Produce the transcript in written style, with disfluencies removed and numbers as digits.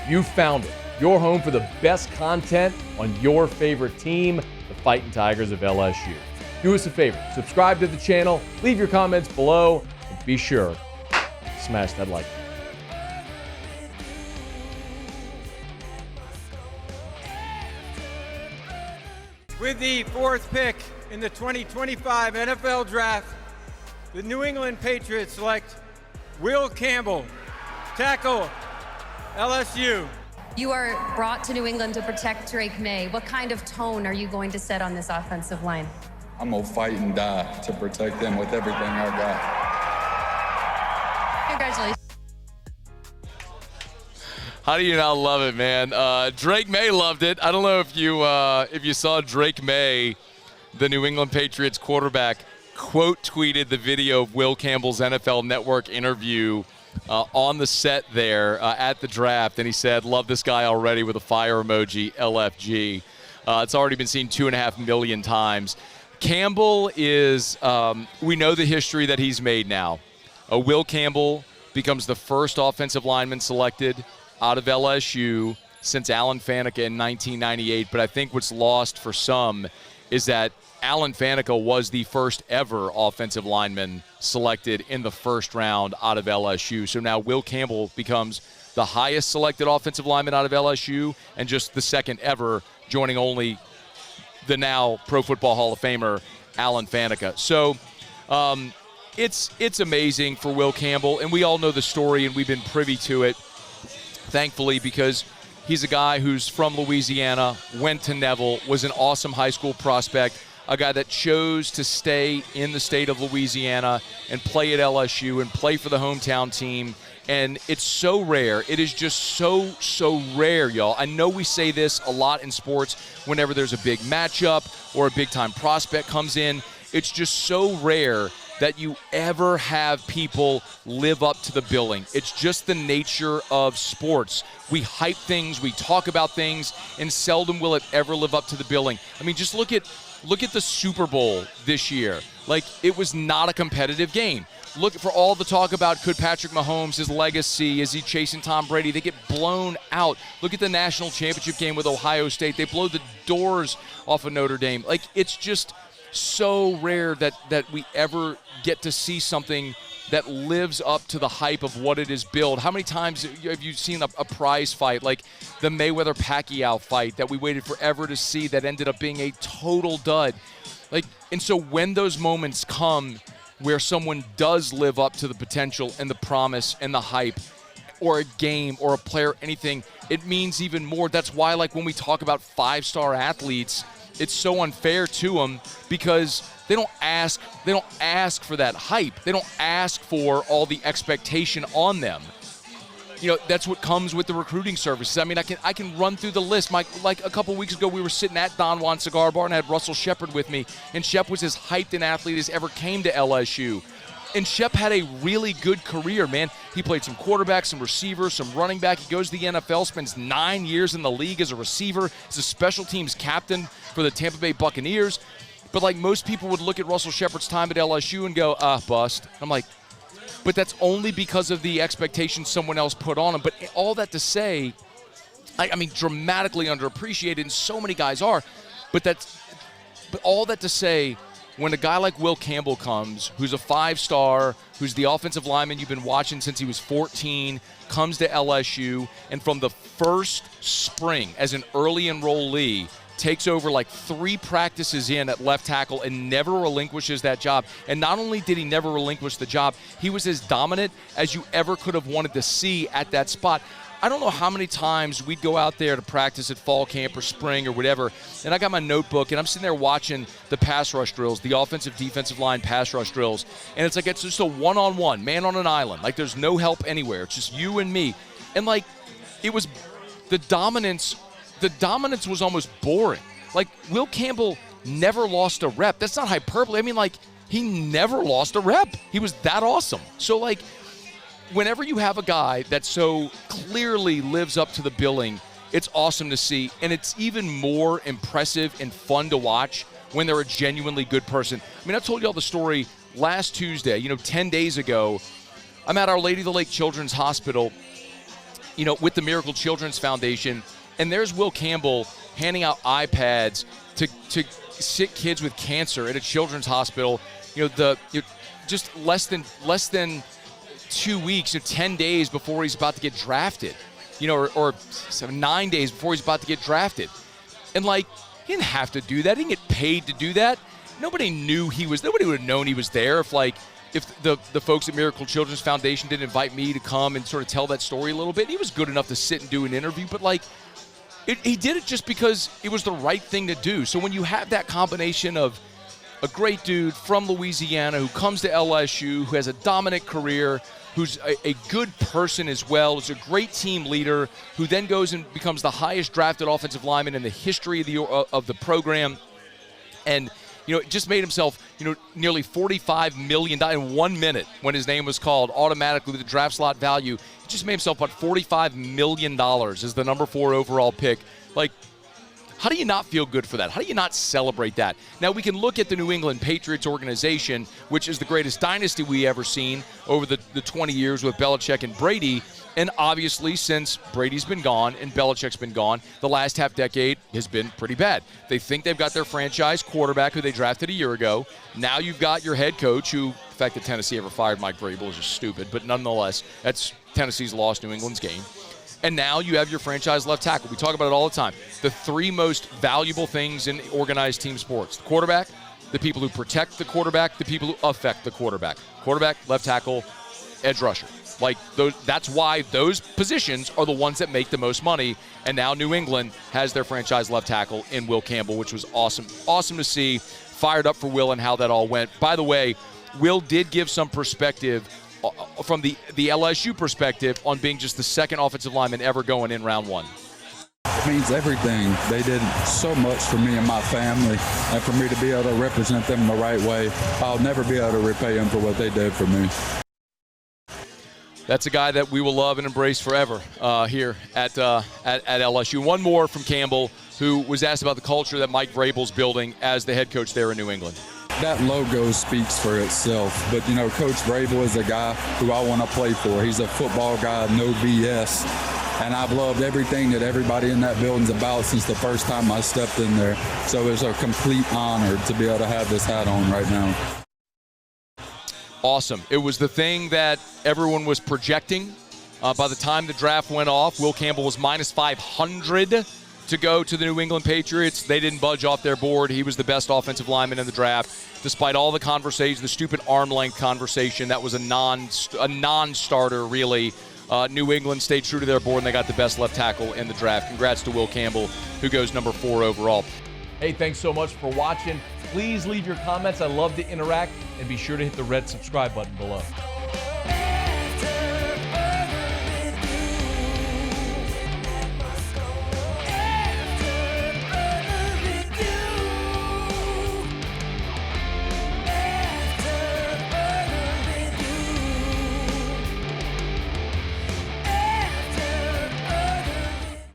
You found it. Your home for the best content on your favorite team, the Fighting Tigers of LSU. Do us a favor, subscribe to the channel, leave your comments below, and be sure to smash that like button. With the 4th pick in the 2025 NFL Draft, the New England Patriots select Will Campbell, tackle, LSU. You are brought to New England to protect Drake May. What kind of tone are you going to set on this offensive line? I'm going to fight and die to protect them with everything I got. Congratulations. How do you not love it, man? Drake May loved it. I don't know if you saw Drake May, the New England Patriots quarterback, quote tweeted the video of Will Campbell's NFL Network interview on the set there at the draft, and he said, "Love this guy already," with a fire emoji, LFG. It's already been seen 2.5 million times. Campbell is, we know the history that he's made now. Will Campbell becomes the first offensive lineman selected out of LSU since Alan Faneca in 1998. But I think what's lost for some is that Alan Faneca was the first ever offensive lineman selected in the first round out of LSU. So now Will Campbell becomes the highest selected offensive lineman out of LSU and just the second ever, joining only the now Pro Football Hall of Famer Alan Faneca. So it's amazing for Will Campbell, and we all know the story, and we've been privy to it, thankfully, because he's a guy who's from Louisiana, went to Neville, was an awesome high school prospect, a guy that chose to stay in the state of Louisiana and play at LSU and play for the hometown team. And it's so rare. It is just so rare, y'all. I know we say this a lot in sports whenever there's a big matchup or a big-time prospect comes in. It's just so rare that you ever have people live up to the billing. It's just the nature of sports. We hype things, we talk about things, and seldom will it ever live up to the billing. I mean, just look at the Super Bowl this year. Like, it was not a competitive game. Look for all the talk about could Patrick Mahomes, his legacy, is he chasing Tom Brady? They get blown out. Look at the national championship game with Ohio State. They blow the doors off of Notre Dame. Like, it's just so rare that we ever get to see something that lives up to the hype of what it is billed. How many times have you seen a prize fight like the Mayweather-Pacquiao fight that we waited forever to see that ended up being a total dud? Like, and so when those moments come where someone does live up to the potential and the promise and the hype, or a game or a player, anything, it means even more. That's why, like, when we talk about five-star athletes, it's so unfair to them because they don't ask for that hype. They don't ask for all the expectation on them. You know, that's what comes with the recruiting services. I mean, I can run through the list. Like a couple weeks ago, we were sitting at Don Juan Cigar Bar and I had Russell Shepard with me, and Shep was as hyped an athlete as ever came to LSU. And Shep had a really good career, man. He played some quarterback, some receiver, some running back. He goes to the NFL, spends 9 years in the league as a receiver. He's a special teams captain for the Tampa Bay Buccaneers. But like most people would look at Russell Shepard's time at LSU and go, bust. I'm like, but that's only because of the expectations someone else put on him. But all that to say, I mean, dramatically underappreciated, and so many guys are. But all that to say, when a guy like Will Campbell comes, who's a five-star, who's the offensive lineman you've been watching since he was 14, comes to LSU, and from the first spring as an early enrollee, takes over like 3 practices in at left tackle and never relinquishes that job. And not only did he never relinquish the job, he was as dominant as you ever could have wanted to see at that spot. I don't know how many times we'd go out there to practice at fall camp or spring or whatever, and I got my notebook, and I'm sitting there watching the pass rush drills, the offensive, defensive line pass rush drills, and it's like it's just a one-on-one, man on an island. Like, there's no help anywhere. It's just you and me. And, like, it was the dominance was almost boring. Like, Will Campbell never lost a rep. That's not hyperbole. I mean, like, he never lost a rep. He was that awesome. So, like, whenever you have a guy that so clearly lives up to the billing, it's awesome to see. And it's even more impressive and fun to watch when they're a genuinely good person. I mean, I told you all the story last Tuesday, 10 days ago. I'm at Our Lady of the Lake Children's Hospital, with the Miracle Children's Foundation, and there's Will Campbell handing out iPads to sick kids with cancer at a children's hospital. Just less than 2 weeks, 10 days before he's about to get drafted, or 9 days before he's about to get drafted. And he didn't have to do that. He didn't get paid to do that. Nobody would have known he was there if the folks at Miracle Children's Foundation didn't invite me to come and sort of tell that story a little bit. He was good enough to sit and do an interview, but he did it just because it was the right thing to do. So when you have that combination of a great dude from Louisiana who comes to LSU, who has a dominant career, who's a good person as well, is a great team leader, who then goes and becomes the highest drafted offensive lineman in the history of the program, and it just made himself, nearly $45 million in 1 minute when his name was called, automatically with the draft slot value. He just made himself about $45 million as the number 4 overall pick. How do you not feel good for that? How do you not celebrate that? Now, we can look at the New England Patriots organization, which is the greatest dynasty we ever seen over the 20 years with Belichick and Brady. And obviously, since Brady's been gone and Belichick's been gone, the last half decade has been pretty bad. They think they've got their franchise quarterback who they drafted a year ago. Now you've got your head coach who, the fact that Tennessee ever fired Mike Vrabel is just stupid. But nonetheless, that's Tennessee's lost New England's game. And now you have your franchise left tackle. We talk about it all the time. The 3 most valuable things in organized team sports: the quarterback, the people who protect the quarterback, the people who affect the quarterback. Quarterback, left tackle, edge rusher. That's why those positions are the ones that make the most money. And now New England has their franchise left tackle in Will Campbell, which was awesome. Awesome to see. Fired up for Will and how that all went. By the way, Will did give some perspective from the LSU perspective on being just the second offensive lineman ever going in round 1. It means everything. They did so much for me and my family, and for me to be able to represent them the right way, I'll never be able to repay them for what they did for me. That's a guy that we will love and embrace forever here at LSU. One more from Campbell, who was asked about the culture that Mike Vrabel's building as the head coach there in New England. That logo speaks for itself, but Coach Vrabel is a guy who I want to play for. He's a football guy, no BS, and I've loved everything that everybody in that building's about since the first time I stepped in there. So it's a complete honor to be able to have this hat on right now. Awesome. It was the thing that everyone was projecting. By the time the draft went off, Will Campbell was minus 500 to go to the New England Patriots. They didn't budge off their board. He was the best offensive lineman in the draft. Despite all the conversation, the stupid arm length conversation, that was a non-starter, really. New England stayed true to their board, and they got the best left tackle in the draft. Congrats to Will Campbell, who goes number 4 overall. Hey, thanks so much for watching. Please leave your comments. I love to interact, and be sure to hit the red subscribe button below.